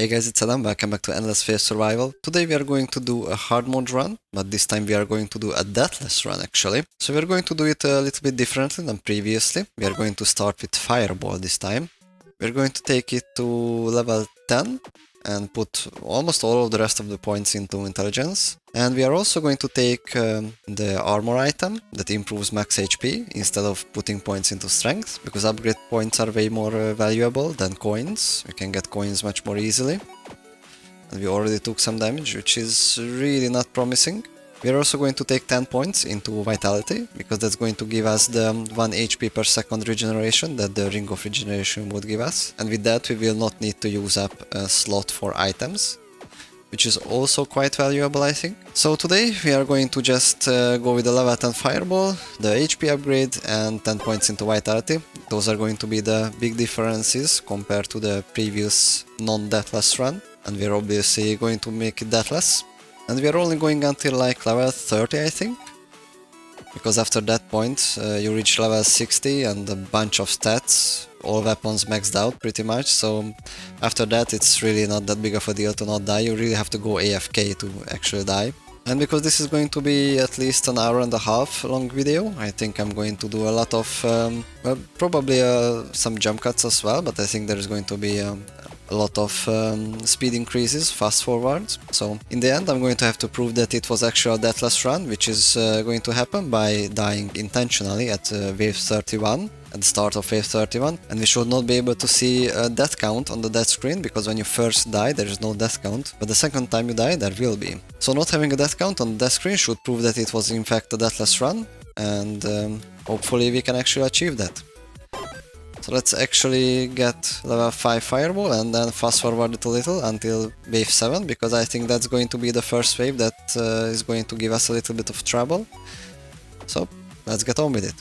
Hey guys, it's Adam, welcome back to Endless Phase Survival. Today we are going to do a hard mode run, but this time we are going to do a deathless run actually. So we are going to do it a little bit differently than previously. We are going to start with Fireball this time. We are going to take it to level 10 and put almost all of the rest of the points into intelligence. And we are also going to take the armor item that improves max HP instead of putting points into strength, because upgrade points are way more valuable than coins. You can get coins much more easily. And we already took some damage, which is really not promising. We are also going to take 10 points into Vitality, because that's going to give us the 1 HP per second regeneration that the Ring of Regeneration would give us. And with that we will not need to use up a slot for items, which is also quite valuable, I think. So today we are going to just go with the level 10 Fireball, the HP upgrade and 10 points into Vitality. Those are going to be the big differences compared to the previous non-deathless run. And we're obviously going to make it deathless. And we are only going until like level 30, I think. Because after that point you reach level 60 and a bunch of stats, all weapons maxed out pretty much, so after that it's really not that big of a deal to not die. You really have to go AFK to actually die. And because this is going to be at least an hour and a half long video, I think I'm going to do a lot of, well, probably some jump cuts as well, but I think there is going to be a lot of speed increases, fast forwards. So in the end I'm going to have to prove that it was actually a deathless run, which is going to happen by dying intentionally at wave 31, at the start of wave 31, and we should not be able to see a death count on the death screen, because when you first die there is no death count, but the second time you die there will be. So not having a death count on the death screen should prove that it was in fact a deathless run, and hopefully we can actually achieve that. So let's actually get level 5 Fireball and then fast forward it a little until wave 7, because I think that's going to be the first wave that is going to give us a little bit of trouble. So let's get on with it.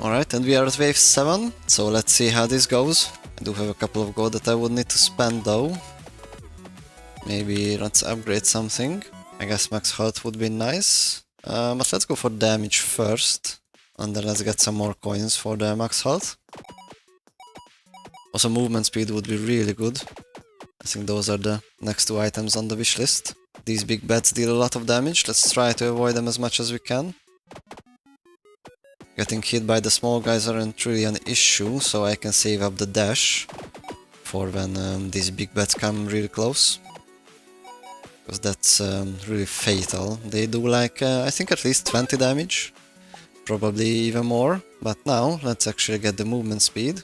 Alright, and we are at wave 7, so let's see how this goes. I do have a couple of gold that I would need to spend though. Maybe let's upgrade something. I guess max health would be nice. But let's go for damage first, and then let's get some more coins for the max health. Also movement speed would be really good. I think those are the next two items on the wish list. These big bats deal a lot of damage, let's try to avoid them as much as we can. Getting hit by the small guys aren't really an issue, so I can save up the dash. for when these big bats come really close. Because that's really fatal. They do like, I think at least 20 damage. Probably even more. But now, let's actually get the movement speed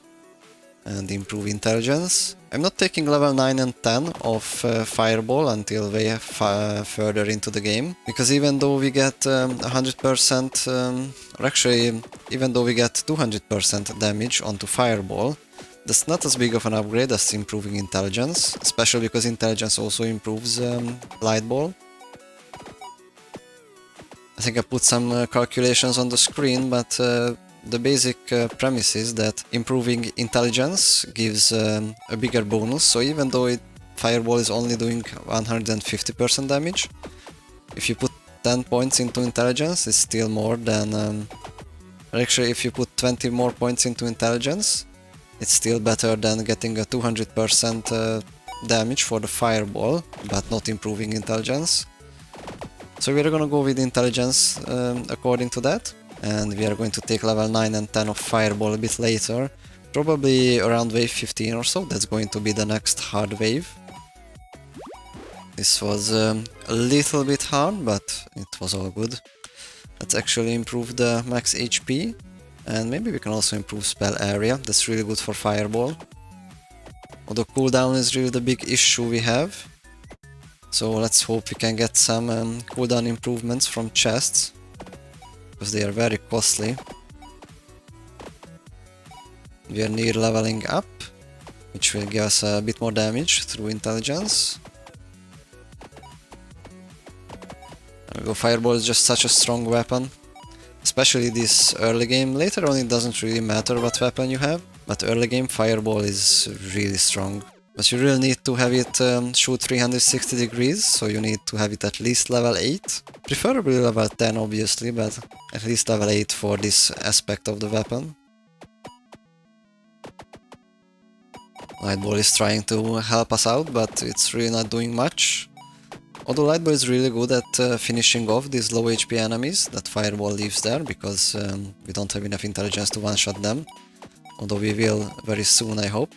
and improve intelligence. I'm not taking level 9 and 10 of Fireball until way further into the game. Because even though we get 100%, or actually, even though we get 200% damage onto Fireball, that's not as big of an upgrade as improving intelligence, especially because intelligence also improves light ball. I think I put some calculations on the screen, but the basic premise is that improving intelligence gives a bigger bonus, so even though Fireball is only doing 150% damage, if you put 10 points into intelligence, it's still more than... actually, if you put 20 more points into intelligence, it's still better than getting a 200% damage for the Fireball, but not improving intelligence. So we are gonna go with intelligence according to that, and we are going to take level 9 and 10 of Fireball a bit later, probably around wave 15 or so. That's going to be the next hard wave. This was a little bit hard, but it was all good. Let's actually improve the max HP. And maybe we can also improve spell area, that's really good for Fireball. Although cooldown is really the big issue we have. So let's hope we can get some cooldown improvements from chests, because they are very costly. We are near leveling up, which will give us a bit more damage through intelligence. There we go, Fireball is just such a strong weapon. Especially this early game. Later on it doesn't really matter what weapon you have, but early game Fireball is really strong. But you really need to have it shoot 360 degrees, so you need to have it at least level 8. Preferably level 10 obviously, but at least level 8 for this aspect of the weapon. Lightball is trying to help us out, but it's really not doing much. Although Lightball is really good at finishing off these low HP enemies that Fireball leaves there, because we don't have enough intelligence to one-shot them. Although we will very soon, I hope.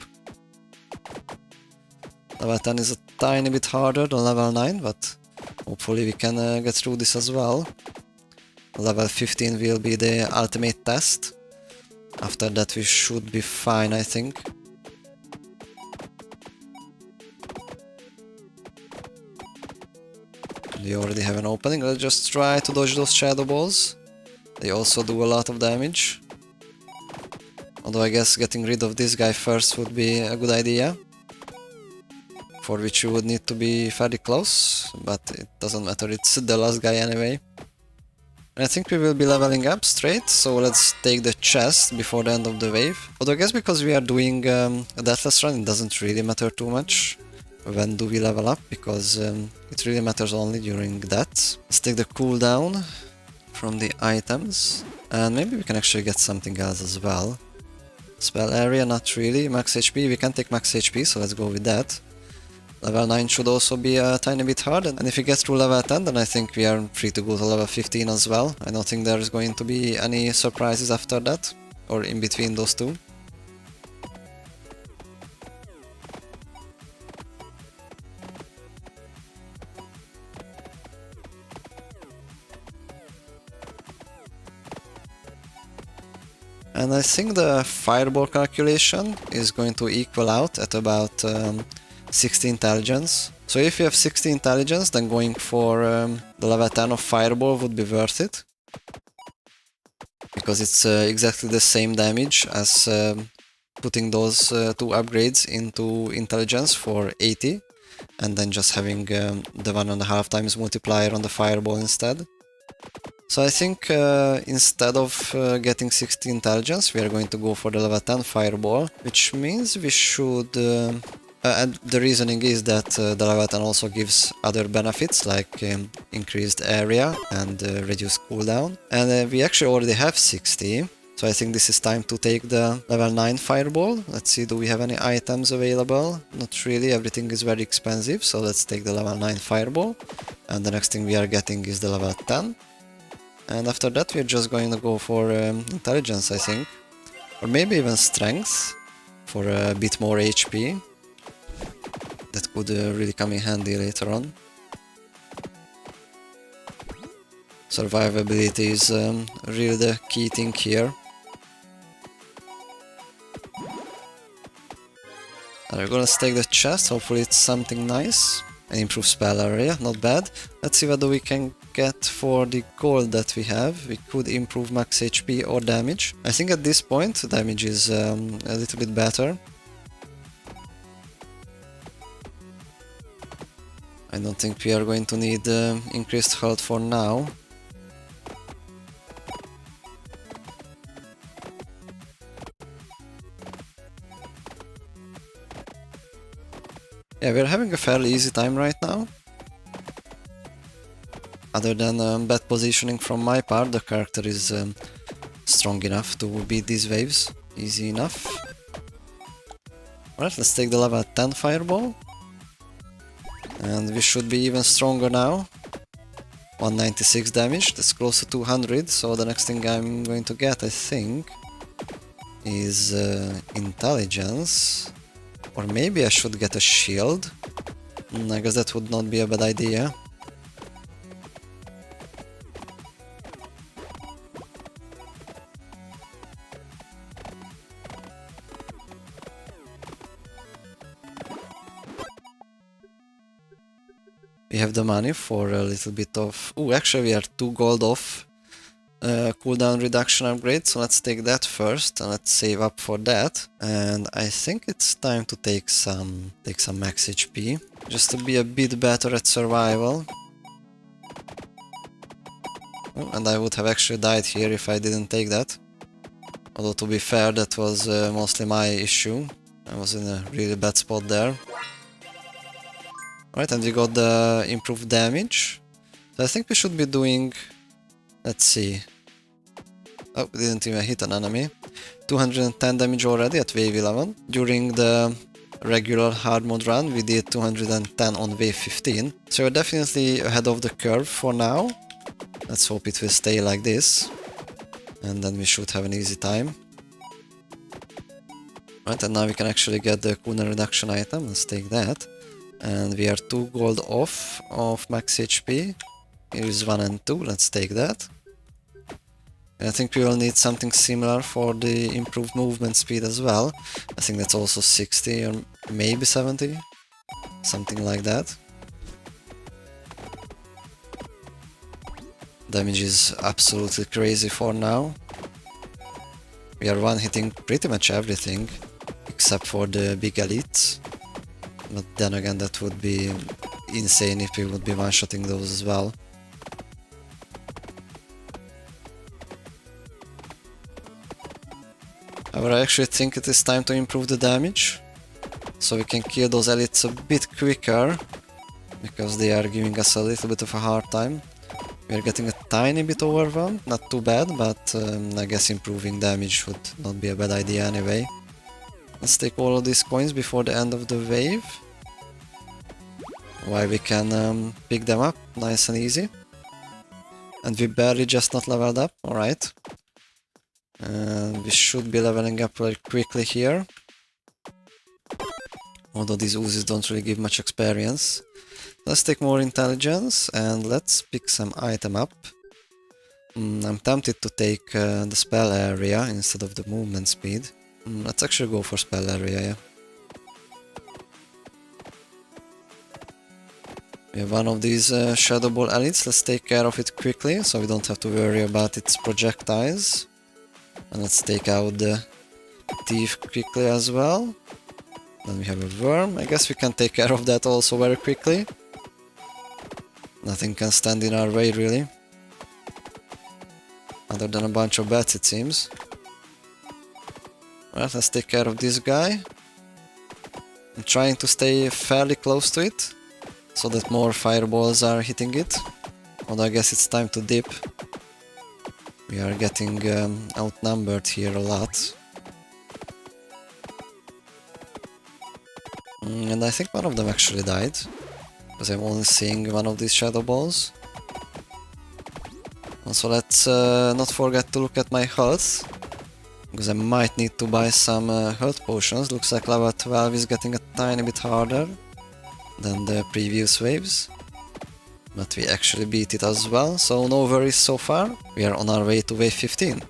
Level 10 is a tiny bit harder than level 9, but hopefully we can get through this as well. Level 15 will be the ultimate test. After that we should be fine, I think. We already have an opening, let's just try to dodge those shadow balls. They also do a lot of damage. Although I guess getting rid of this guy first would be a good idea. For which you would need to be fairly close, but it doesn't matter, it's the last guy anyway. And I think we will be leveling up straight, so let's take the chest before the end of the wave. Although I guess because we are doing a Deathless run, it doesn't really matter too much. When do we level up, because it really matters only during that. Let's take the cooldown from the items, and maybe we can actually get something else as well. Spell area, not really. Max HP, we can take max HP, so let's go with that. Level 9 should also be a tiny bit hard, and if we get through level 10, then I think we are free to go to level 15 as well. I don't think there's going to be any surprises after that, or in between those two. And I think the Fireball calculation is going to equal out at about 60 intelligence. So if you have 60 intelligence, then going for the level 10 of Fireball would be worth it. Because it's exactly the same damage as putting those two upgrades into intelligence for 80. And then just having the 1.5 times multiplier on the Fireball instead. So I think instead of getting 60 intelligence, we are going to go for the level 10 Fireball, which means we should... and the reasoning is that the level 10 also gives other benefits, like increased area and reduced cooldown. And we actually already have 60, so I think this is time to take the level 9 Fireball. Let's see, do we have any items available? Not really, everything is very expensive, so let's take the level 9 Fireball. And the next thing we are getting is the level 10. And after that we're just going to go for intelligence, I think. Or maybe even strength, for a bit more HP. would really come in handy later on. Survivability is really the key thing here. And we're gonna stake the chest, hopefully it's something nice. And improve spell area, not bad. Let's see what we can get for the gold that we have. We could improve max HP or damage. I think at this point damage is a little bit better. I don't think we are going to need increased health for now. Yeah, we're having a fairly easy time right now. Other than bad positioning from my part, the character is strong enough to beat these waves. Easy enough. Alright, let's take the level 10 fireball. And we should be even stronger now. 196 damage, that's close to 200, so the next thing I'm going to get, I think, is intelligence. Or maybe I should get a shield. I guess that would not be a bad idea. We have the money for a little bit of... Oh, actually we are 2 gold off cooldown reduction upgrade, so let's take that first and let's save up for that. And I think it's time to take some max HP, just to be a bit better at survival. Oh, and I would have actually died here if I didn't take that. Although to be fair, that was mostly my issue. I was in a really bad spot there. Alright, and we got the improved damage. So I think we should be doing... Let's see. Oh, we didn't even hit an enemy. 210 damage already at wave 11. During the regular hard mode run, we did 210 on wave 15. So we're definitely ahead of the curve for now. Let's hope it will stay like this. And then we should have an easy time. Right, and now we can actually get the cooldown reduction item. Let's take that. And we are 2 gold off of max HP. Here is 1 and 2, let's take that. And I think we will need something similar for the improved movement speed as well. I think that's also 60 or maybe 70. Something like that. Damage is absolutely crazy for now. We are one-hitting pretty much everything, except for the big elites. But then again, that would be insane if we would be one-shotting those as well. However, I actually think it is time to improve the damage, so we can kill those elites a bit quicker, because they are giving us a little bit of a hard time. We are getting a tiny bit overwhelmed, not too bad, but I guess improving damage would not be a bad idea anyway. Let's take all of these coins before the end of the wave, while we can pick them up nice and easy. And we barely just not leveled up, alright. And we should be leveling up very quickly here. Although these Uzis don't really give much experience. Let's take more intelligence and let's pick some item up. I'm tempted to take the spell area instead of the movement speed. Let's actually go for spell area, yeah. We have one of these Shadow Ball elites, let's take care of it quickly, so we don't have to worry about its projectiles. And let's take out the thief quickly as well. Then we have a worm, I guess we can take care of that also very quickly. Nothing can stand in our way really. Other than a bunch of bats it seems. Alright, let's take care of this guy. I'm trying to stay fairly close to it, so that more fireballs are hitting it. Although I guess it's time to dip. We are getting outnumbered here a lot. And I think one of them actually died, because I'm only seeing one of these shadow balls. Also, let's not forget to look at my health, because I might need to buy some health potions. Looks like level 12 is getting a tiny bit harder. than the previous waves. But we actually beat it as well, so no worries so far. We are on our way to wave 15.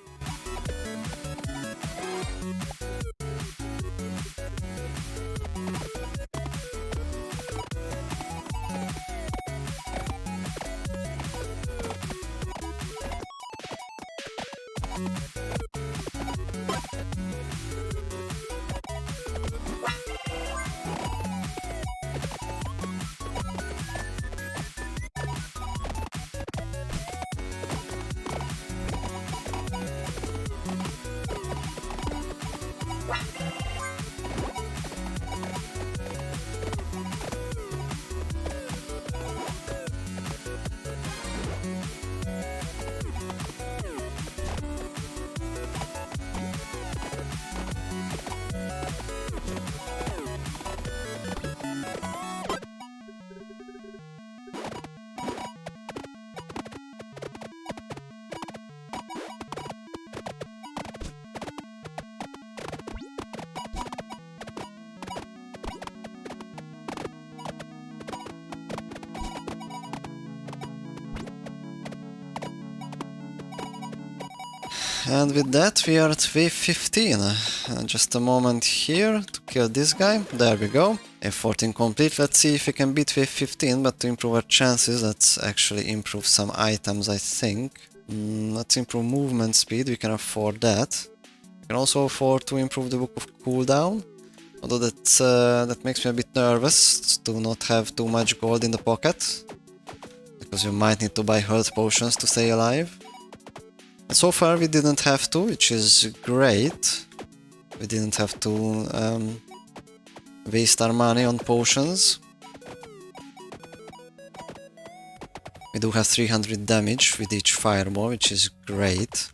And with that we are at wave 15. Just a moment here to kill this guy. There we go. F14 complete. Let's see if we can beat wave 15, but to improve our chances, let's actually improve some items, I think. Let's improve movement speed, we can afford that. We can also afford to improve the book of cooldown, although that makes me a bit nervous to not have too much gold in the pocket, because you might need to buy health potions to stay alive. And so far we didn't have to, which is great. We didn't have to waste our money on potions. We do have 300 damage with each fireball, which is great.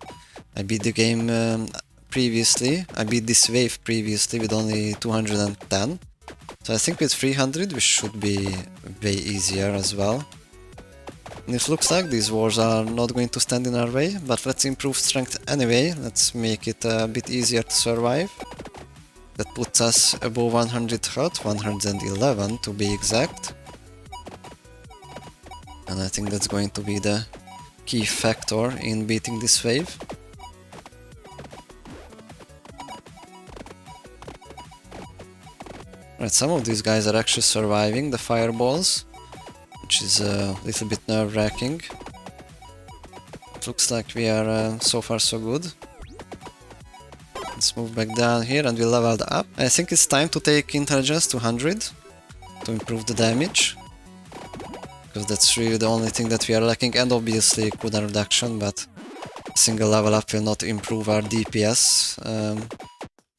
I beat the game previously, I beat this wave previously with only 210. So I think with 300 we should be way easier as well. And it looks like these wars are not going to stand in our way, but let's improve strength anyway. Let's make it a bit easier to survive. That puts us above 100 health, 111 to be exact. And I think that's going to be the key factor in beating this wave. Right, some of these guys are actually surviving the fireballs, which is a little bit nerve-wracking. It looks like we are so far so good. Let's move back down here and we leveled up. I think it's time to take intelligence to 100 to improve the damage, because that's really the only thing that we are lacking, and obviously cooldown reduction, but a single level up will not improve our DPS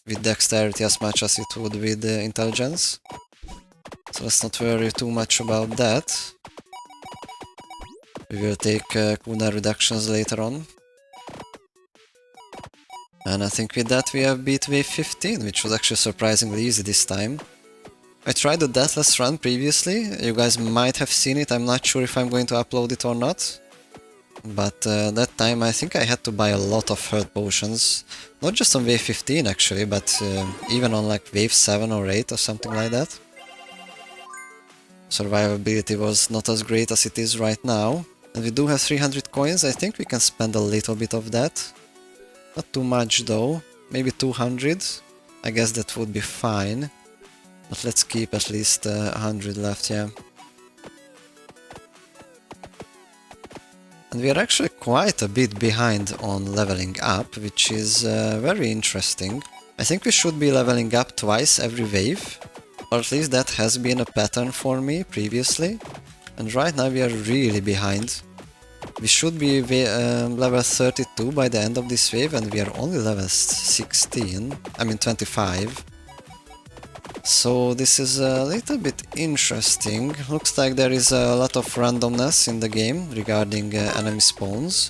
with dexterity as much as it would with intelligence. So let's not worry too much about that. We will take cooldown reductions later on. And I think with that we have beat wave 15, which was actually surprisingly easy this time. I tried the Deathless run previously, you guys might have seen it, I'm not sure if I'm going to upload it or not. But that time I think I had to buy a lot of health potions. Not just on wave 15 actually, but even on like wave 7 or 8 or something like that. Survivability was not as great as it is right now. And we do have 300 coins, I think we can spend a little bit of that. Not too much though, maybe 200. I guess that would be fine. But let's keep at least 100 left, yeah. And we are actually quite a bit behind on leveling up, which is very interesting. I think we should be leveling up twice every wave, or at least that has been a pattern for me previously. And right now we are really behind. We should be level 32 by the end of this wave, and we are only level 16, I mean 25. So this is a little bit interesting. Looks like there is a lot of randomness in the game regarding enemy spawns,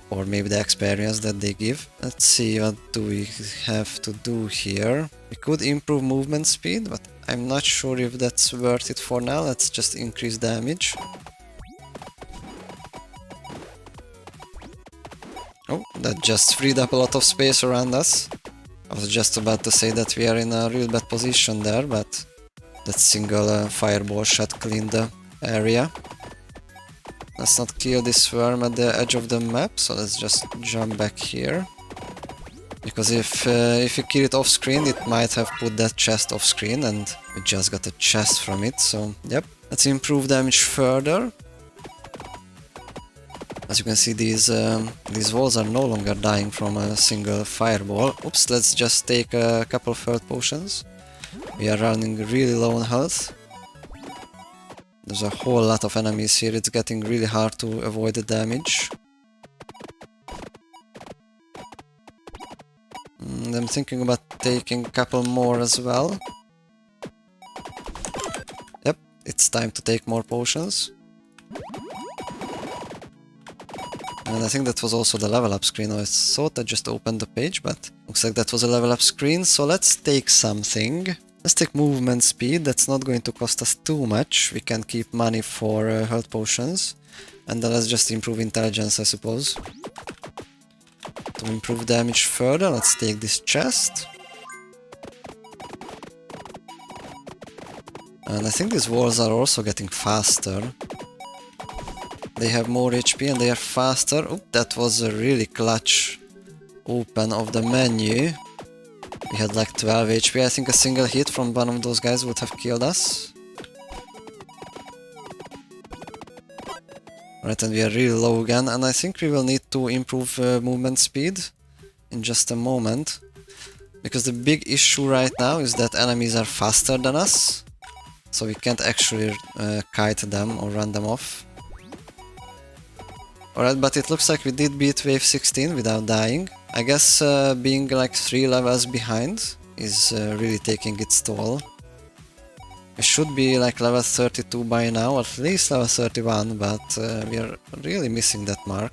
or maybe the experience that they give. Let's see, what do we have to do here? We could improve movement speed, but I'm not sure if that's worth it for now. Let's just increase damage. Oh, that just freed up a lot of space around us. I was just about to say that we are in a real bad position there, but that single fireball shot cleaned the area. Let's not kill this worm at the edge of the map, so let's just jump back here. Because if you kill it off screen, it might have put that chest off screen, and we just got a chest from it, so yep. Let's improve damage further. As you can see, these walls are no longer dying from a single fireball. Oops, let's just take a couple of health potions. We are running really low on health. There's a whole lot of enemies here, it's getting really hard to avoid the damage. I'm thinking about taking a couple more as well. Yep, it's time to take more potions. And I think that was also the level up screen. I thought I just opened the page, but looks like that was a level up screen. So let's take something. Let's take movement speed. That's not going to cost us too much. We can keep money for health potions. And then let's just improve intelligence, I suppose. To improve damage further, let's take this chest. And I think these walls are also getting faster. They have more HP and they are faster. Oh, that was a really clutch open of the menu. We had like 12 HP. I think a single hit from one of those guys would have killed us. Right, and we are really low again, and I think we will need to improve movement speed in just a moment. Because the big issue right now is that enemies are faster than us. So we can't actually kite them or run them off. Alright, but it looks like we did beat wave 16 without dying. I guess being like 3 levels behind is really taking its toll. We should be like level 32 by now, at least level 31, but we are really missing that mark.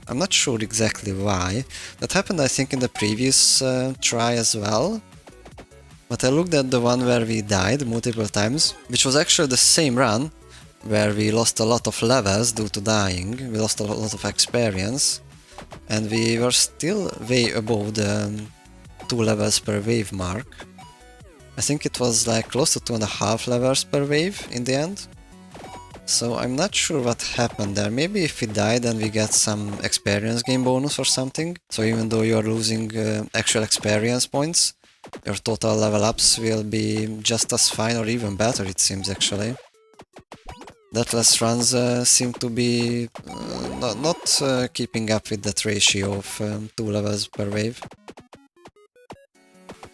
I'm not sure exactly why. That happened, I think, in the previous try as well. But I looked at the one where we died multiple times, which was actually the same run, where we lost a lot of levels due to dying. We lost a lot of experience, and we were still way above the 2 levels per wave mark. I think it was like close to 2.5 levels per wave in the end. So I'm not sure what happened there. Maybe if we die then we get some experience gain bonus or something. So even though you are losing actual experience points, your total level ups will be just as fine or even better, it seems actually. DEATHLESS runs seem to be not keeping up with that ratio of 2 levels per wave.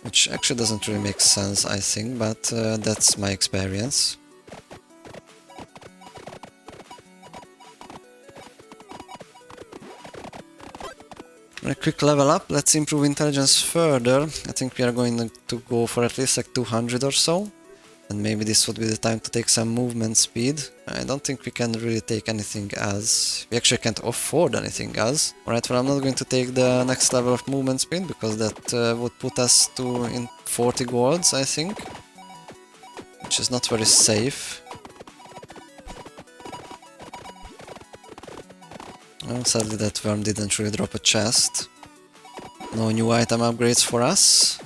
Which actually doesn't really make sense, I think, but that's my experience. A quick level up, let's improve intelligence further. I think we are going to go for at least like 200 or so. And maybe this would be the time to take some movement speed. I don't think we can really take anything else. We actually can't afford anything else. Alright, well I'm not going to take the next level of movement speed, because that would put us to in 40 golds, I think. Which is not very safe. Well, sadly that worm didn't really drop a chest. No new item upgrades for us.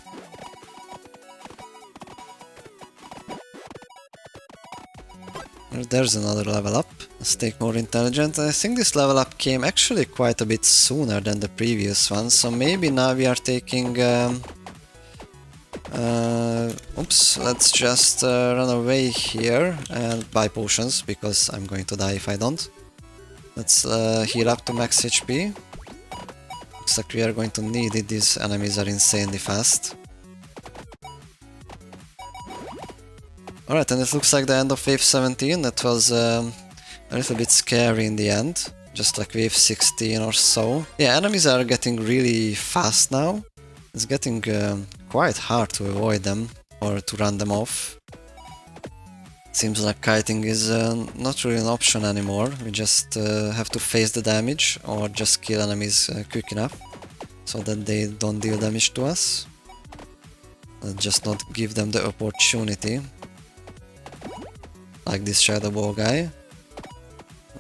There's another level up. Let's take more intelligence. I think this level up came actually quite a bit sooner than the previous one, so maybe now we are taking... oops, let's just run away here and buy potions, because I'm going to die if I don't. Let's heal up to max HP. Looks like we are going to need it, these enemies are insanely fast. Alright, and it looks like the end of wave 17, that was a little bit scary in the end, just like wave 16 or so. Yeah, enemies are getting really fast now. It's getting quite hard to avoid them or to run them off. Seems like kiting is not really an option anymore. We just have to face the damage or just kill enemies quick enough so that they don't deal damage to us. Just not give them the opportunity. Like this shadow ball guy.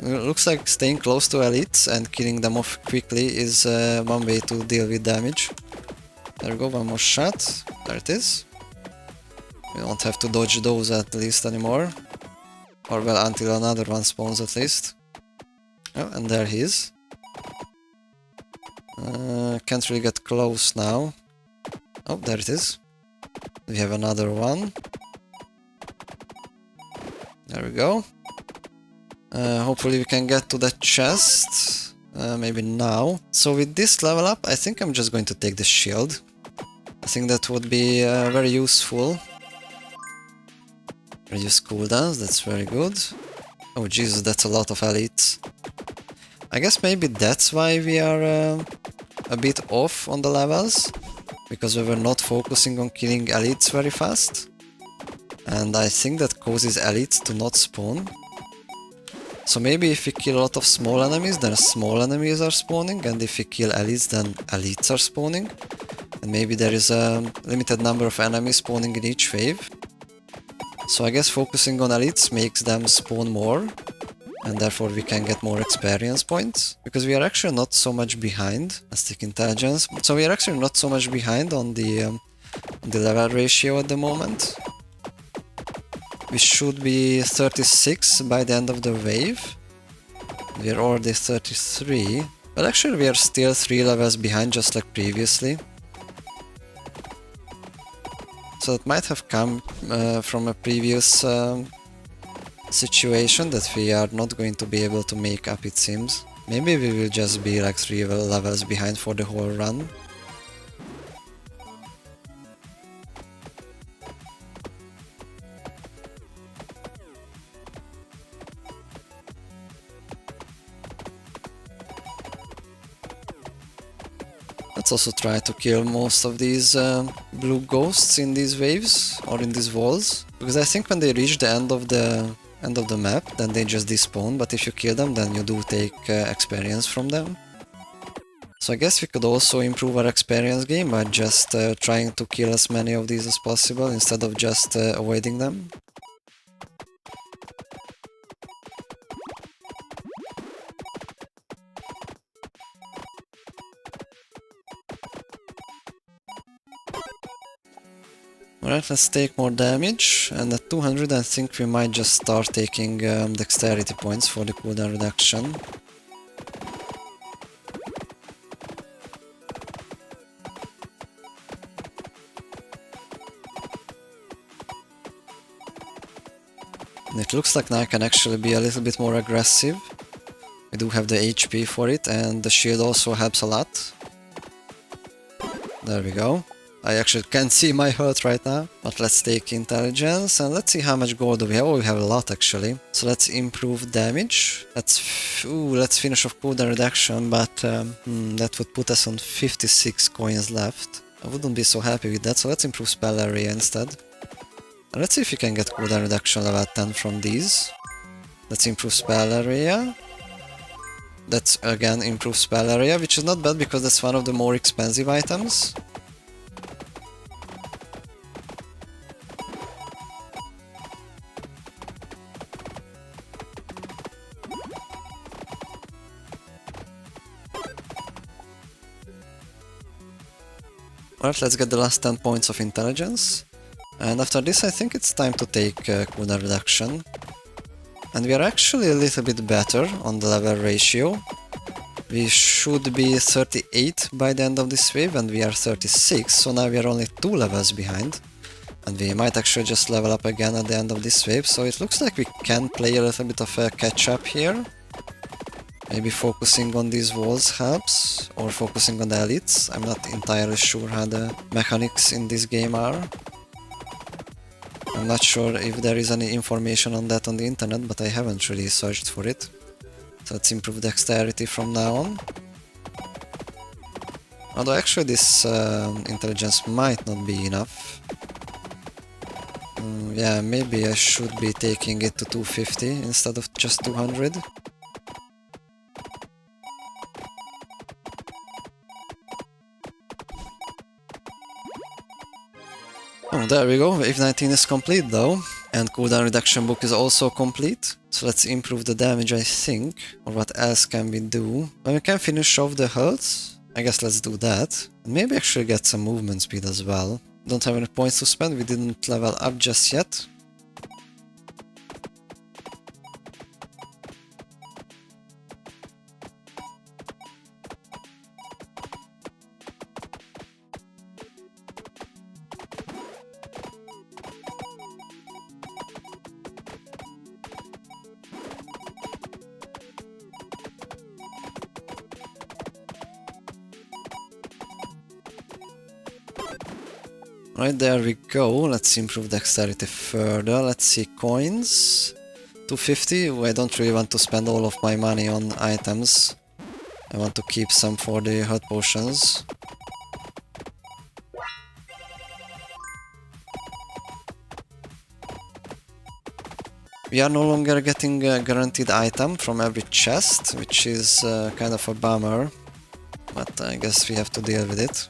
It looks like staying close to elites and killing them off quickly is one way to deal with damage. There we go, one more shot. There it is. We don't have to dodge those at least anymore. Or well, until another one spawns at least. Oh, and there he is. Can't really get close now. Oh, there it is. We have another one. There we go. Hopefully we can get to the chest. Maybe now. So with this level up, I think I'm just going to take the shield. I think that would be very useful. Reduce cooldowns, that's very good. Oh Jesus, that's a lot of elites. I guess maybe that's why we are a bit off on the levels. Because we were not focusing on killing elites very fast. And I think that causes elites to not spawn. So maybe if we kill a lot of small enemies, then small enemies are spawning, and if we kill elites, then elites are spawning. And maybe there is a limited number of enemies spawning in each wave. So I guess focusing on elites makes them spawn more, and therefore we can get more experience points. Because we are actually not so much behind. Let's take intelligence. So we are actually not so much behind on the level ratio at the moment. We should be 36 by the end of the wave. We are already 33. But actually we are still 3 levels behind, just like previously. So it might have come from a previous situation that we are not going to be able to make up, it seems. Maybe we will just be like 3 levels behind for the whole run. Let's also try to kill most of these blue ghosts in these waves or in these walls, because I think when they reach the end of the map, then they just despawn. But if you kill them, then you do take experience from them. So I guess we could also improve our experience game by just trying to kill as many of these as possible instead of just avoiding them. Alright, let's take more damage, and at 200 I think we might just start taking dexterity points for the cooldown reduction. And it looks like now I can actually be a little bit more aggressive. We do have the HP for it, and the shield also helps a lot. There we go. I actually can't see my health right now, but let's take intelligence and let's see how much gold do we have. Oh, we have a lot actually. So let's improve damage. Let's finish off cooldown reduction, but that would put us on 56 coins left. I wouldn't be so happy with that, so let's improve spell area instead. And let's see if we can get cooldown reduction level 10 from these. Let's improve spell area. That's again improve spell area, which is not bad because that's one of the more expensive items. Alright, let's get the last 10 points of intelligence. And after this I think it's time to take cooldown reduction. And we are actually a little bit better on the level ratio. We should be 38 by the end of this wave and we are 36, so now we are only 2 levels behind. And we might actually just level up again at the end of this wave, so it looks like we can play a little bit of a catch-up here. Maybe focusing on these walls helps, or focusing on the elites. I'm not entirely sure how the mechanics in this game are. I'm not sure if there is any information on that on the internet, but I haven't really searched for it. So let's improve dexterity from now on. Although actually this intelligence might not be enough. Yeah, maybe I should be taking it to 250 instead of just 200. Oh, there we go, wave 19 is complete though, and cooldown reduction book is also complete. So let's improve the damage, I think, or what else can we do? Well, we can finish off the health, I guess let's do that. And maybe actually get some movement speed as well. don't have any points to spend, we didn't level up just yet. Right, there we go. Let's improve dexterity further. Let's see, coins. 250. I don't really want to spend all of my money on items. I want to keep some for the health potions. We are no longer getting a guaranteed item from every chest, which is kind of a bummer. But I guess we have to deal with it.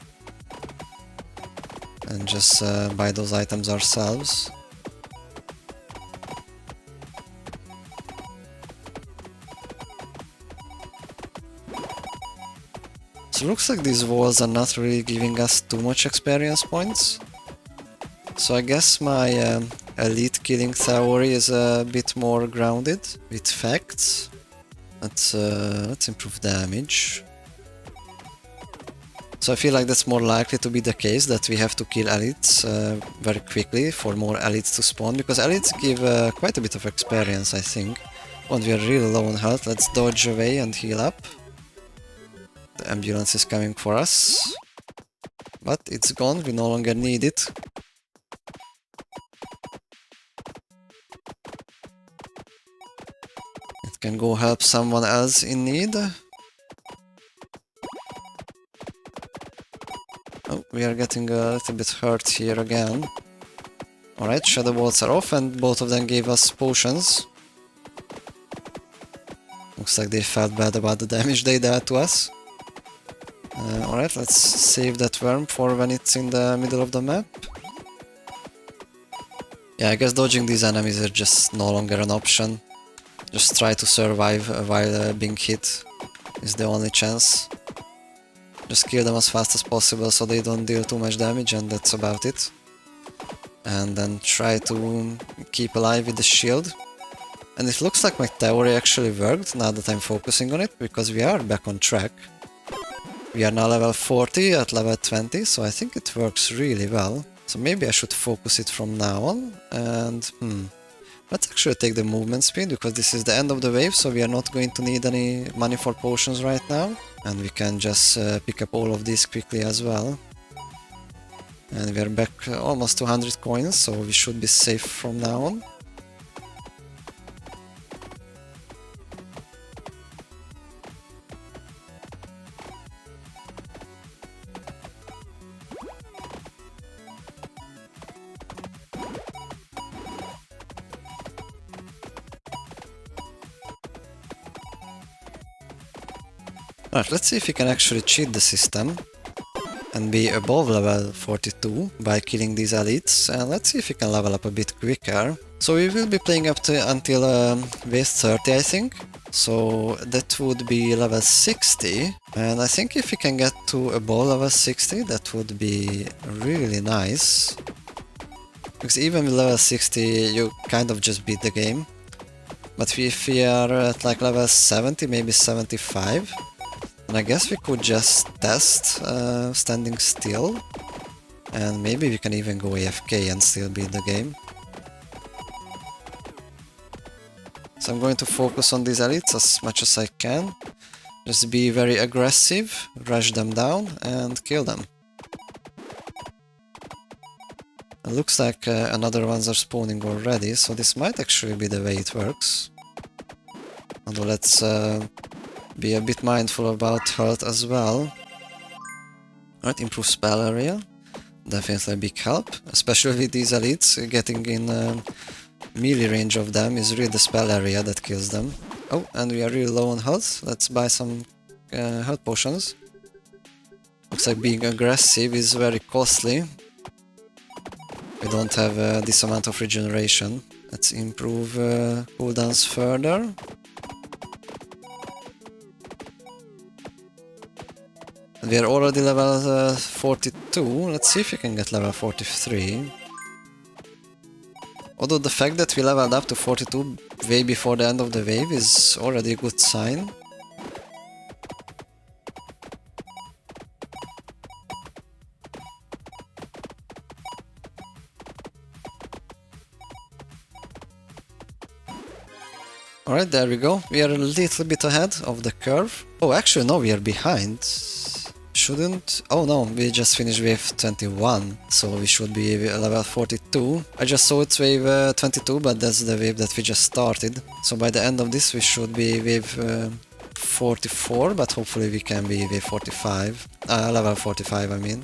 And just buy those items ourselves. So it looks like these walls are not really giving us too much experience points. So I guess my elite killing theory is a bit more grounded with facts. Let's improve damage. So I feel like that's more likely to be the case, that we have to kill elites very quickly for more elites to spawn, because elites give quite a bit of experience, I think. When we are really low on health, let's dodge away and heal up. The ambulance is coming for us. But it's gone, we no longer need it. It can go help someone else in need. Oh, we are getting a little bit hurt here again. Alright, shadow bolts are off and both of them gave us potions. Looks like they felt bad about the damage they dealt to us. Alright, let's save that worm for when it's in the middle of the map. Yeah, I guess dodging these enemies is just no longer an option. Just try to survive while being hit is the only chance. Just kill them as fast as possible so they don't deal too much damage, and that's about it. And then try to keep alive with the shield. And it looks like my theory actually worked now that I'm focusing on it, because we are back on track. We are now level 40 at level 20, so I think it works really well. So maybe I should focus it from now on, and let's actually take the movement speed, because this is the end of the wave, so we are not going to need any money for potions right now. And we can just pick up all of these quickly as well. And we are back almost 200 coins, so we should be safe from now on. Alright, let's see if we can actually cheat the system and be above level 42 by killing these elites, and let's see if we can level up a bit quicker. So we will be playing up to until wave 30, I think. So that would be level 60, and I think if we can get to above level 60, that would be really nice. Because even with level 60, you kind of just beat the game. But if we are at like level 70, maybe 75, and I guess we could just test standing still, and maybe we can even go AFK and still beat the game. So I'm going to focus on these elites as much as I can. Just be very aggressive, rush them down and kill them. It looks like another ones are spawning already, so this might actually be the way it works. Although let's be a bit mindful about health as well. Alright, improve spell area. Definitely a big help, especially with these elites. Getting in melee range of them is really the spell area that kills them. Oh, and we are really low on health. Let's buy some health potions. Looks like being aggressive is very costly. We don't have this amount of regeneration. Let's improve cooldowns further. We are already level 42. Let's see if we can get level 43. Although the fact that we leveled up to 42 way before the end of the wave is already a good sign. Alright, there we go. We are a little bit ahead of the curve. Oh, actually, no, we are behind. Shouldn't... Oh no, we just finished wave 21, so we should be level 42. I just saw it's wave 22, but that's the wave that we just started. So by the end of this we should be wave 44, but hopefully we can be wave 45. Level 45, I mean.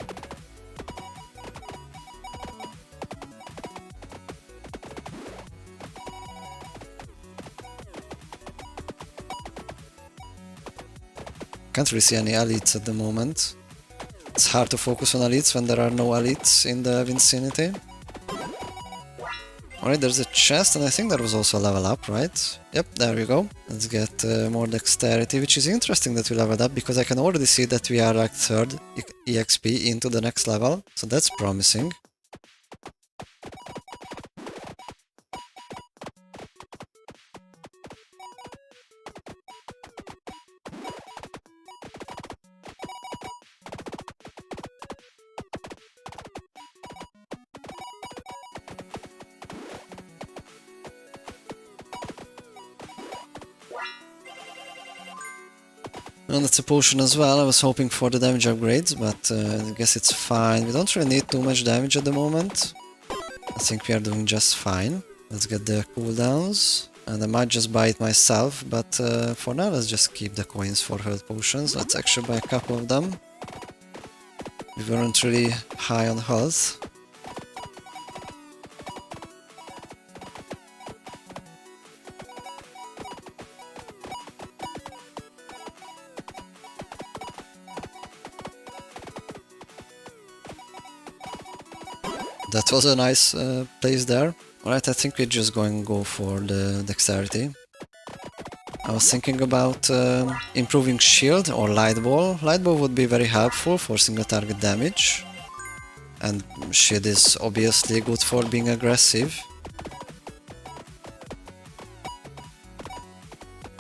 Can't really see any elites at the moment. It's hard to focus on elites when there are no elites in the vicinity. Alright, there's a chest, and I think there was also a level up, right? Yep, there we go. Let's get more dexterity, which is interesting that we leveled up, because I can already see that we are like third EXP into the next level, so that's promising. And it's a potion as well. I was hoping for the damage upgrades, but I guess it's fine. We don't really need too much damage at the moment. I think we are doing just fine. Let's get the cooldowns. And I might just buy it myself, but for now let's just keep the coins for health potions. Let's actually buy a couple of them. We weren't really high on health. That was a nice place there. Alright, I think we're just going to go for the dexterity. I was thinking about improving shield or light ball. Light ball would be very helpful for single target damage. And shield is obviously good for being aggressive.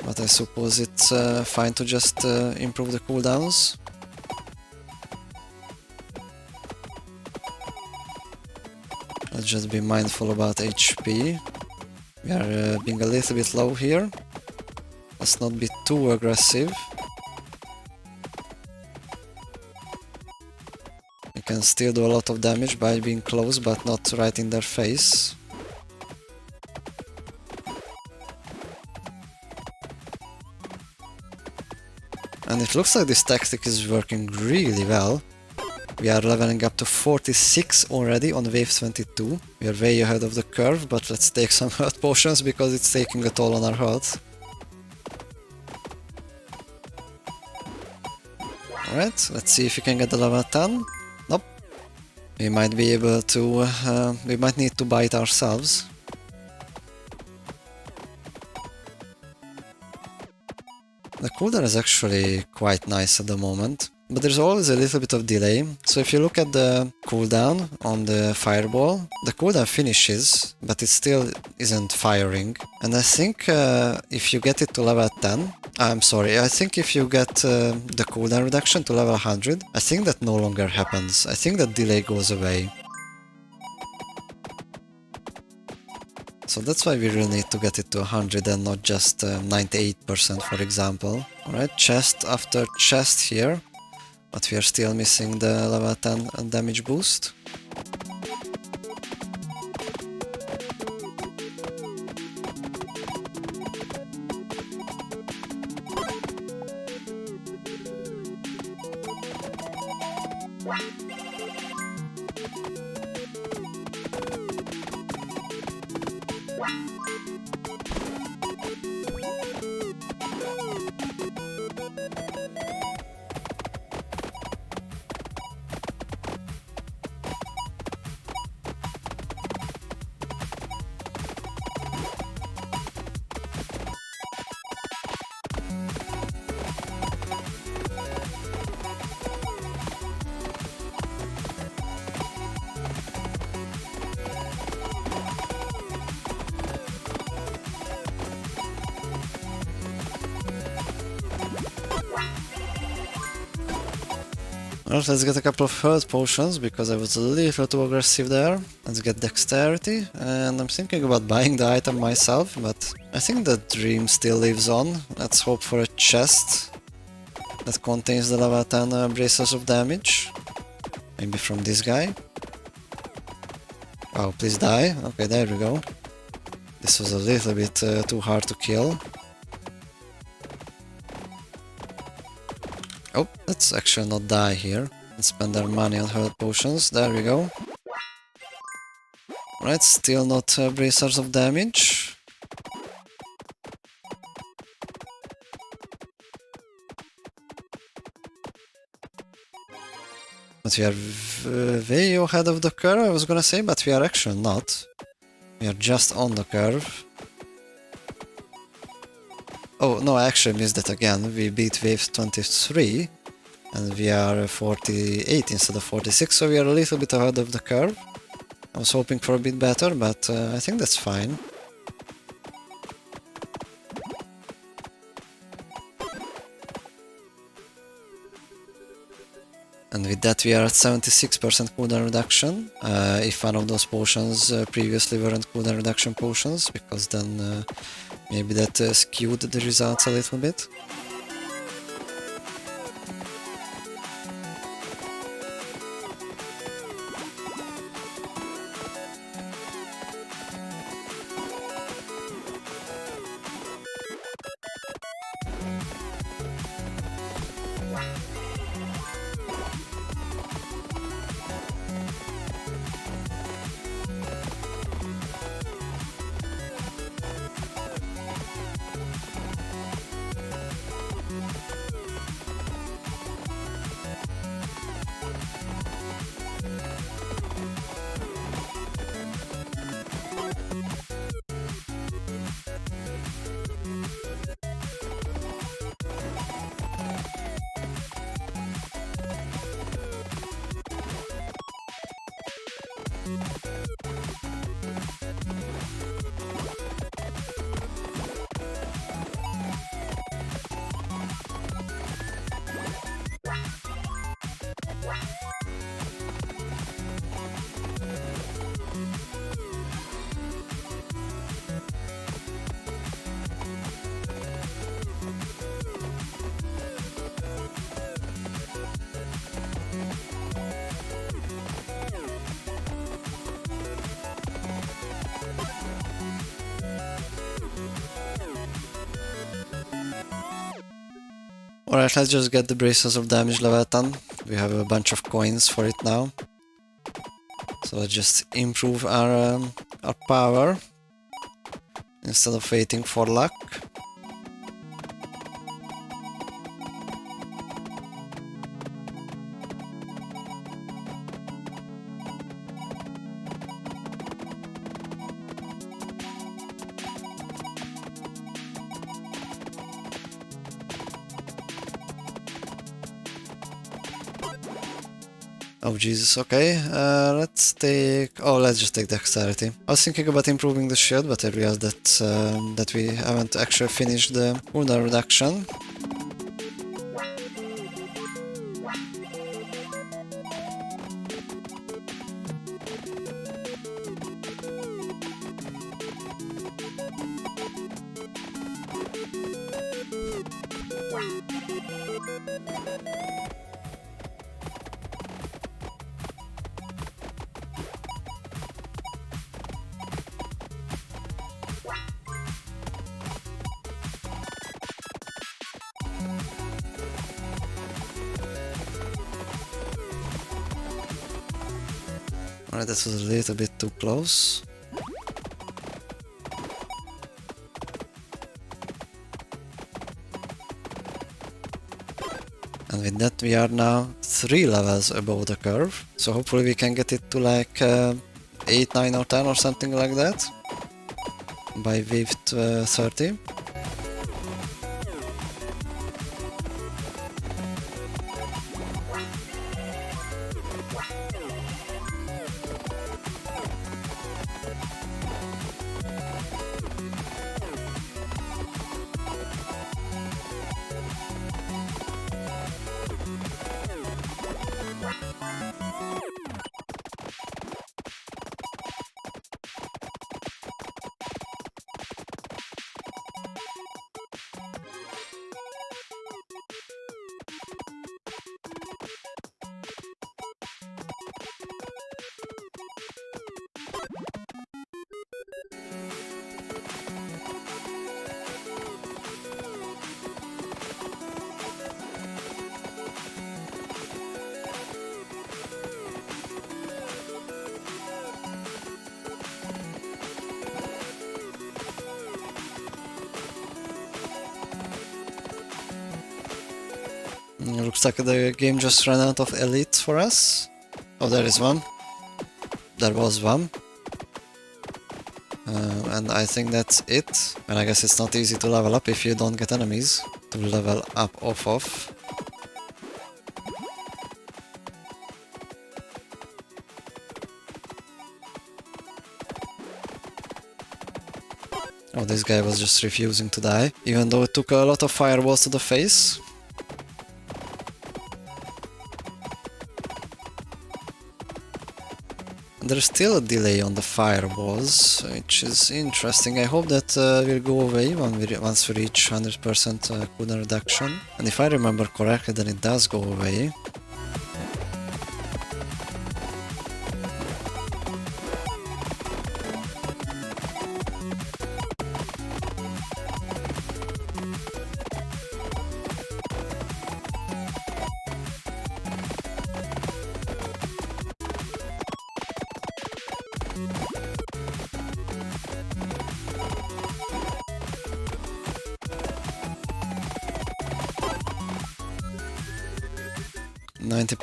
But I suppose it's fine to just improve the cooldowns. Let's just be mindful about HP. We are being a little bit low here. Let's not be too aggressive. We can still do a lot of damage by being close, but not right in their face. And it looks like this tactic is working really well. We are leveling up to 46 already on wave 22. We are way ahead of the curve, but let's take some health potions because it's taking a toll on our health. Alright, let's see if we can get the level 10. Nope. We might be able to... we might need to buy it ourselves. The cooldown is actually quite nice at the moment. But there's always a little bit of delay. So if you look at the cooldown on the fireball, the cooldown finishes, but it still isn't firing. And I think if you get it to level 10, I'm sorry, I think if you get the cooldown reduction to level 100, I think that no longer happens. I think that delay goes away. So that's why we really need to get it to 100 and not just 98%, for example. Alright, chest after chest here. But we are still missing the level 10 damage boost. Alright, let's get a couple of health potions, because I was a little too aggressive there. Let's get dexterity, and I'm thinking about buying the item myself, but I think the dream still lives on. Let's hope for a chest that contains the level 10 bracers of damage. Maybe from this guy. Oh, please die. Okay, there we go. This was a little bit too hard to kill. Oh, let's actually not die here and spend our money on health potions. There we go. Right, still not bracers of damage. But we are way ahead of the curve, I was gonna say, but we are actually not. We are just on the curve. Oh, no, I actually missed it again. We beat wave 23 and we are 48 instead of 46, so we are a little bit ahead of the curve. I was hoping for a bit better, but I think that's fine. And with that we are at 76% cooldown reduction, if one of those potions previously weren't cooldown reduction potions, because then maybe that skewed the results a little bit. Alright, let's just get the braces of damage level 10. We have a bunch of coins for it now. So let's just improve our power instead of waiting for luck. Oh Jesus, okay, let's just take dexterity. I was thinking about improving the shield, but I realized that we haven't actually finished the cooldown reduction. Alright, that was a little bit too close. And with that we are now 3 levels above the curve. So hopefully we can get it to like 8, 9 or 10 or something like that by wave 30. Looks like the game just ran out of elites for us. Oh, there is one. There was one. And I think that's it. And I guess it's not easy to level up if you don't get enemies to level up off of. Oh, this guy was just refusing to die, even though it took a lot of fireballs to the face. There's still a delay on the fireballs, which is interesting. I hope that will go away once we reach 100% cooldown reduction. And if I remember correctly, then it does go away.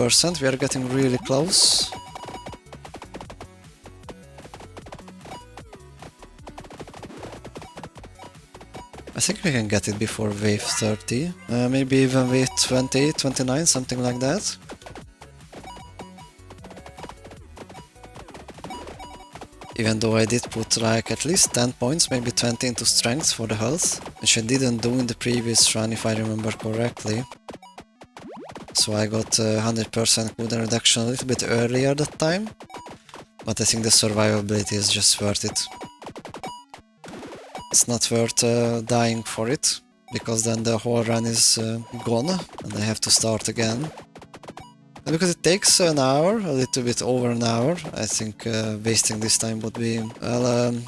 %, we are getting really close. I think we can get it before wave 30, maybe even wave 28, 29, something like that. Even though I did put like at least 10 points, maybe 20 into strength for the health, which I didn't do in the previous run if I remember correctly. So I got 100% cooldown reduction a little bit earlier that time, but I think the survivability is just worth it. It's not worth dying for it, because then the whole run is gone and I have to start again. And because it takes an hour, a little bit over an hour, I think wasting this time would be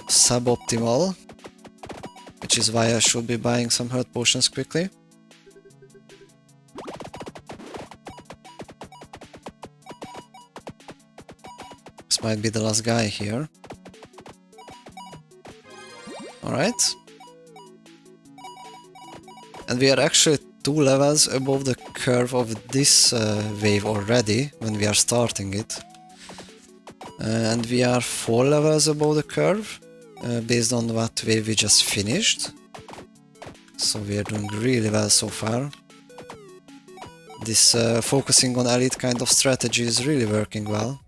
suboptimal, which is why I should be buying some health potions quickly. This might be the last guy here. Alright. And we are actually 2 levels above the curve of this wave already, when we are starting it. And we are 4 levels above the curve, based on what wave we just finished. So we are doing really well so far. This focusing on elite kind of strategy is really working well.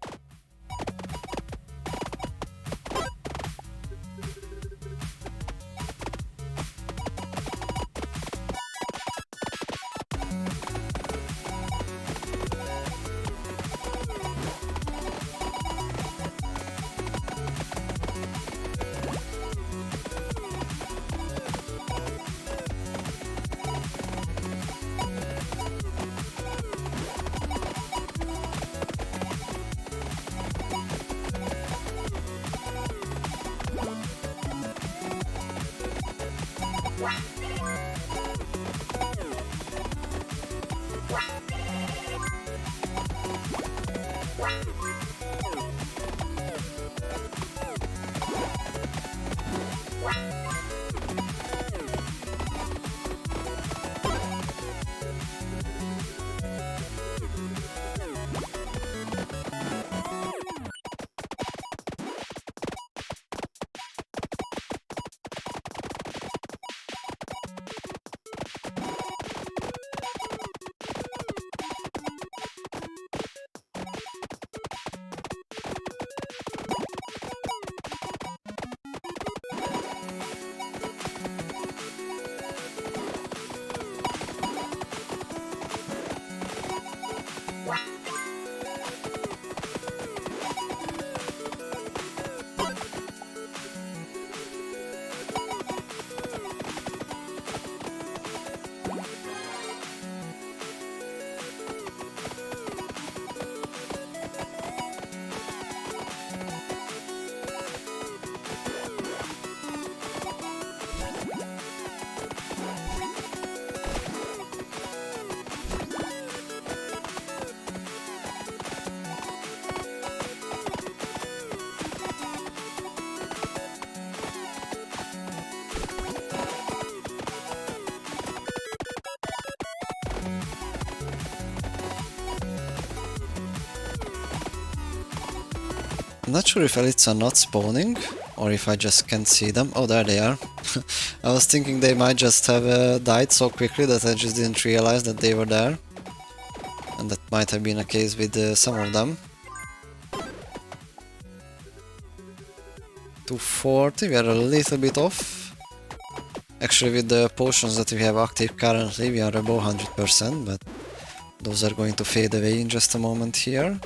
I'm not sure if elites are not spawning, or if I just can't see them. Oh, there they are. I was thinking they might just have died so quickly that I just didn't realize that they were there. And that might have been a case with some of them. 240, we are a little bit off. Actually, with the potions that we have active currently, we are above 100%, but those are going to fade away in just a moment here.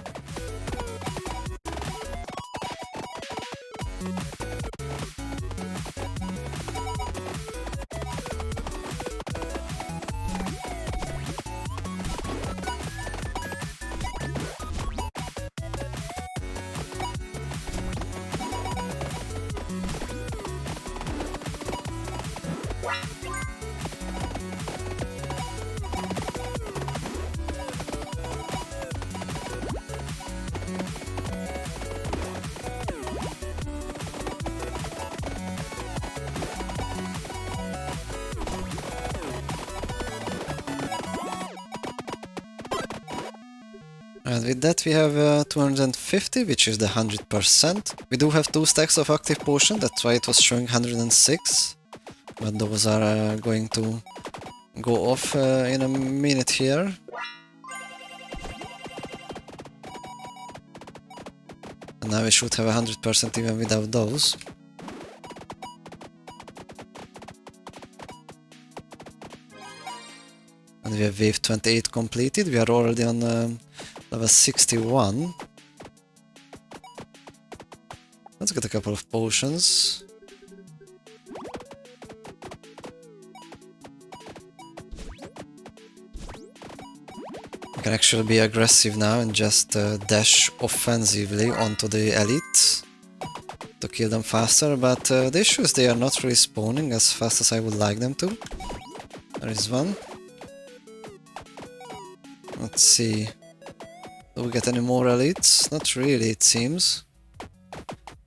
And with that we have 250, which is the 100%. We do have 2 stacks of active potion, that's why it was showing 106. But those are going to go off in a minute here. And now we should have 100% even without those. And we have wave 28 completed, we are already on level 61. Let's get a couple of potions. We can actually be aggressive now and just dash offensively onto the elite to kill them faster, but the issue is they are not really spawning as fast as I would like them to. There is one. Let's see. Do we get any more elites? Not really, it seems.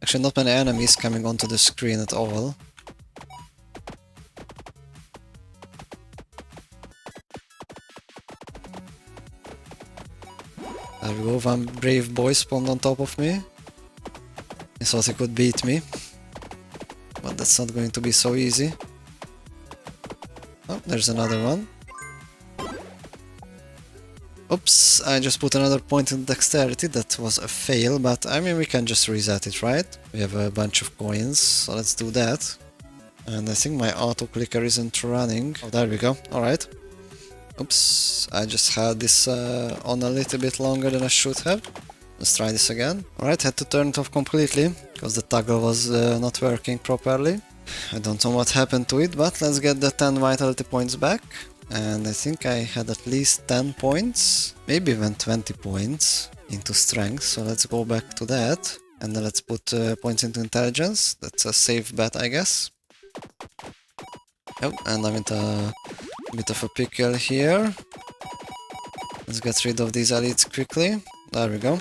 Actually, not many enemies coming onto the screen at all. There we go, one brave boy spawned on top of me. He thought he could beat me. But that's not going to be so easy. Oh, there's another one. Oops, I just put another point in dexterity, that was a fail, but I mean we can just reset it, right? We have a bunch of coins, so let's do that. And I think my auto clicker isn't running. Oh, there we go, alright. Oops, I just had this on a little bit longer than I should have. Let's try this again. Alright, had to turn it off completely, because the toggle was not working properly. I don't know what happened to it, but let's get the 10 vitality points back. And I think I had at least 10 points, maybe even 20 points into strength, so let's go back to that. And then let's put points into intelligence, that's a safe bet I guess. Oh, and I'm in a bit of a pickle here. Let's get rid of these elites quickly, there we go.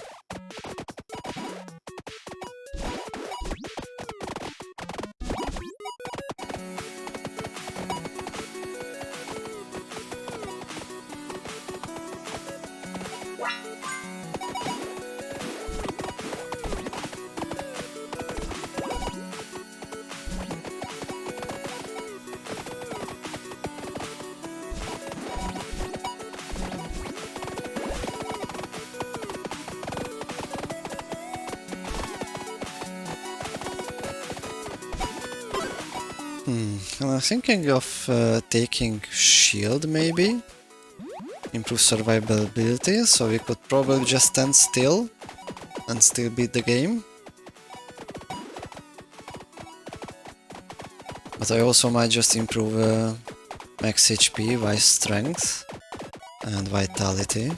I'm thinking of taking shield maybe, improve survivability, so we could probably just stand still and still beat the game. But I also might just improve max HP, vice strength and vitality.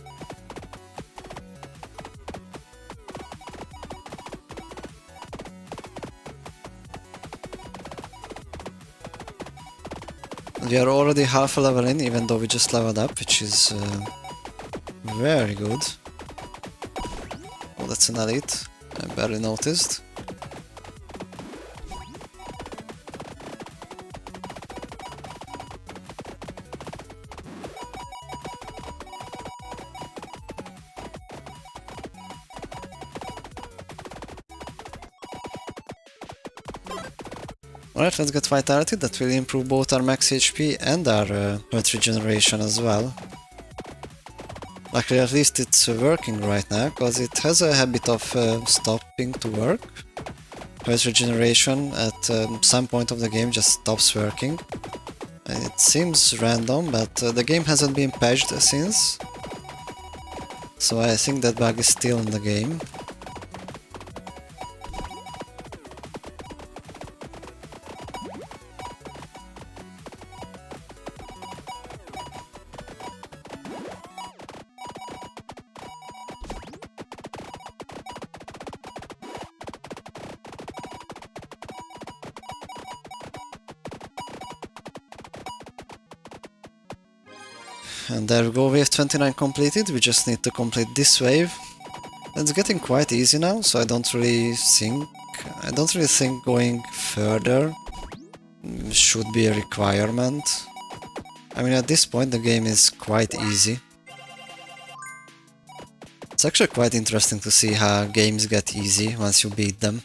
We are already half a level in, even though we just leveled up, which is very good. Oh, that's an elite. I barely noticed. Alright, let's get Vitality. That will improve both our max HP and our health regeneration as well. Luckily, at least it's working right now, because it has a habit of stopping to work. Health regeneration at some point of the game just stops working. And it seems random, but the game hasn't been patched since. So I think that bug is still in the game. And there we go, wave 29 completed. We just need to complete this wave. It's getting quite easy now, so I don't really think going further should be a requirement. I mean, at this point the game is quite easy. It's actually quite interesting to see how games get easy once you beat them.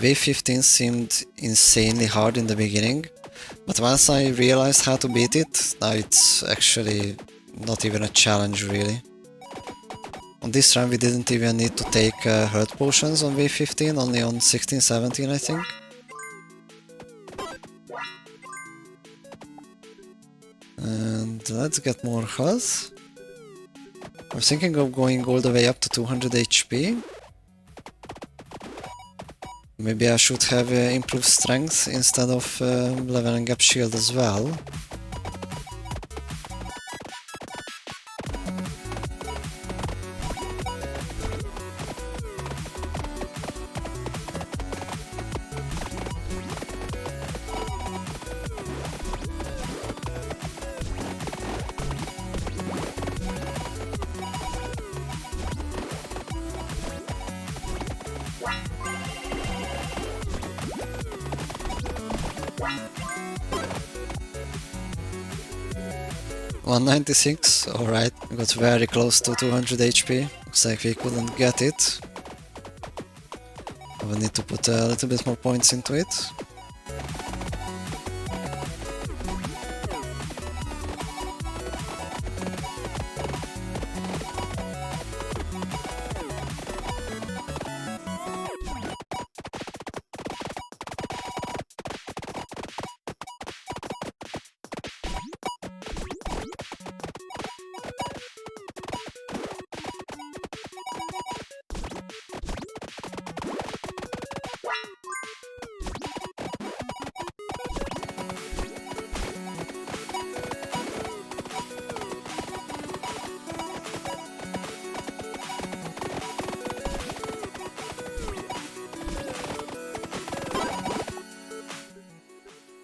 Wave 15 seemed insanely hard in the beginning, but once I realized how to beat it, now it's actually not even a challenge really. On this run we didn't even need to take health potions on wave 15, only on 16, 17 I think. And let's get more health. I'm thinking of going all the way up to 200 HP. Maybe I should have improved strength instead of leveling up shield as well. $196, alright, we got very close to 200 HP, looks like we couldn't get it. I will need to put a little bit more points into it.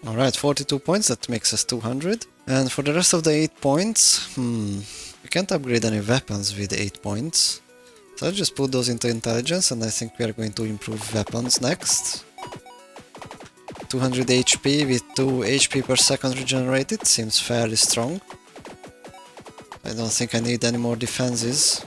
Alright, 42 points, that makes us 200. And for the rest of the 8 points, we can't upgrade any weapons with 8 points. So I'll just put those into intelligence, and I think we are going to improve weapons next. 200 HP with 2 HP per second regenerated seems fairly strong. I don't think I need any more defenses.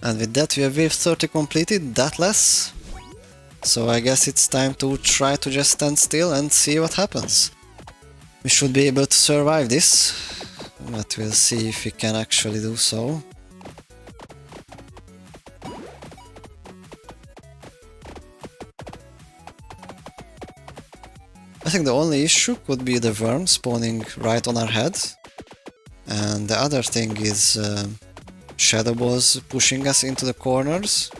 And with that we have wave 30 completed, DEATHLESS. So I guess it's time to try to just stand still and see what happens. We should be able to survive this, but we'll see if we can actually do so. I think the only issue could be the worm spawning right on our head. And the other thing is shadow balls pushing us into the corners.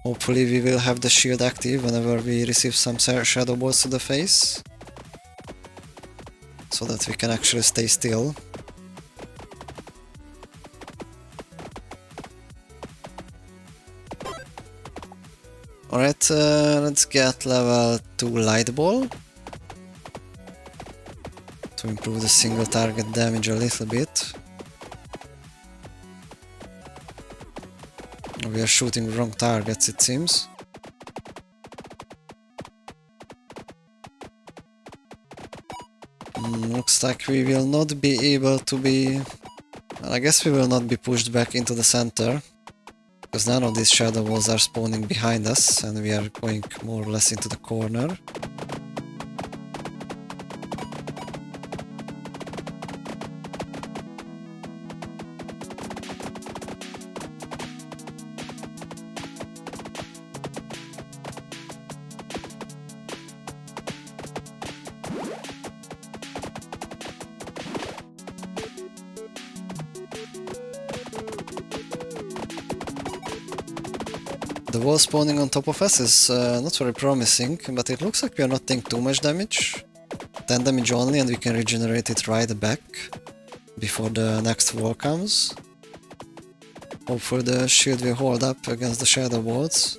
Hopefully we will have the shield active whenever we receive some shadow balls to the face, so that we can actually stay still. Alright, let's get level 2 light ball. to improve the single target damage a little bit. We are shooting wrong targets, it seems. Looks like we will not be able to be... Well, I guess we will not be pushed back into the center, because none of these shadow walls are spawning behind us, and we are going more or less into the corner. The wall spawning on top of us is not very promising, but it looks like we are not taking too much damage. 10 damage only, and we can regenerate it right back before the next wall comes. Hopefully the shield will hold up against the shadow walls.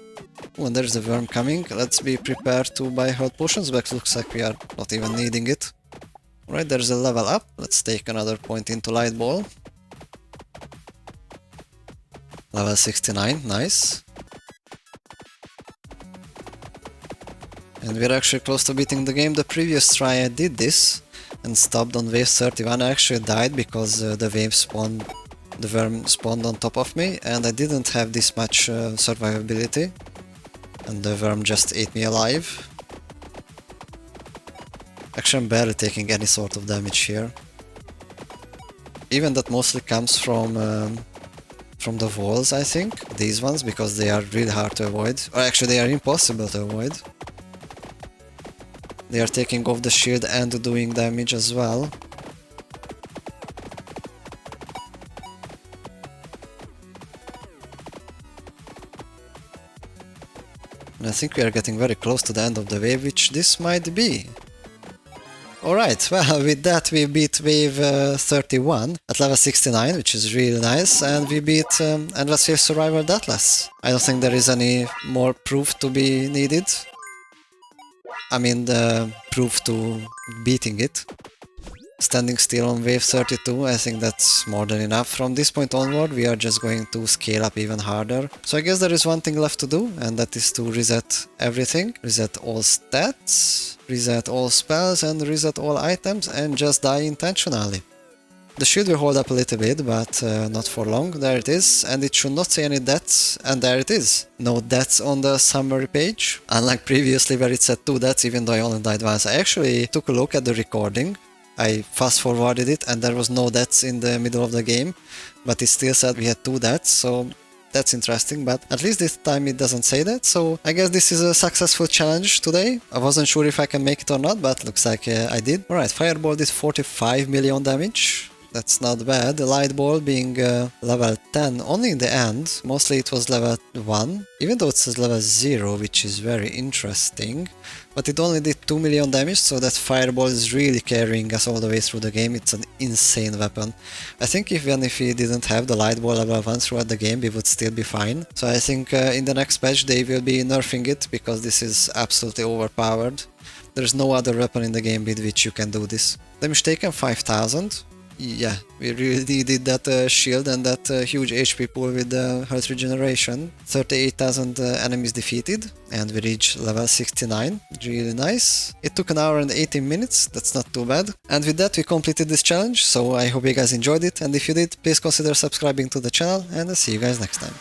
Oh, and there's the worm coming. Let's be prepared to buy health potions, but looks like we are not even needing it. Alright, there's a level up. Let's take another point into light ball. Level 69, nice. And we're actually close to beating the game. The previous try I did this and stopped on wave 31. I actually died because the worm spawned on top of me, and I didn't have this much survivability. And the worm just ate me alive. Actually, I'm barely taking any sort of damage here. Even that mostly comes from the walls, I think. These ones, because they are really hard to avoid. Or actually, they are impossible to avoid. They are taking off the shield and doing damage as well. And I think we are getting very close to the end of the wave, which this might be. Alright, well, with that we beat wave 31 at level 69, which is really nice, and we beat Endless Wave Survival Deathless. I don't think there is any more proof to be needed. I mean, the proof to beating it. Standing still on wave 32, I think that's more than enough. From this point onward, we are just going to scale up even harder. So I guess there is one thing left to do, and that is to reset everything. Reset all stats, reset all spells, and reset all items, and just die intentionally. The shield will hold up a little bit, but not for long. There it is, and it should not say any deaths, and there it is. No deaths on the summary page, unlike previously where it said 2 deaths, even though I only died once. I actually took a look at the recording. I fast forwarded it, and there was no deaths in the middle of the game, but it still said we had 2 deaths, so that's interesting, but at least this time it doesn't say that, so I guess this is a successful challenge today. I wasn't sure if I can make it or not, but looks like I did. Alright, Fireball did 45 million damage. That's not bad. The light ball being level 10 only in the end. Mostly it was level 1, even though it says level 0, which is very interesting. But it only did 2 million damage, so that fireball is really carrying us all the way through the game. It's an insane weapon. I think even if we didn't have the light ball level 1 throughout the game, we would still be fine. So I think in the next patch they will be nerfing it, because this is absolutely overpowered. There's no other weapon in the game with which you can do this. Damage taken 5000. Yeah, we really needed that shield and that huge HP pool with the health regeneration. 38,000 enemies defeated, and we reached level 69. Really nice. It took an hour and 18 minutes, that's not too bad. And with that we completed this challenge, so I hope you guys enjoyed it, and if you did, please consider subscribing to the channel, and I'll see you guys next time.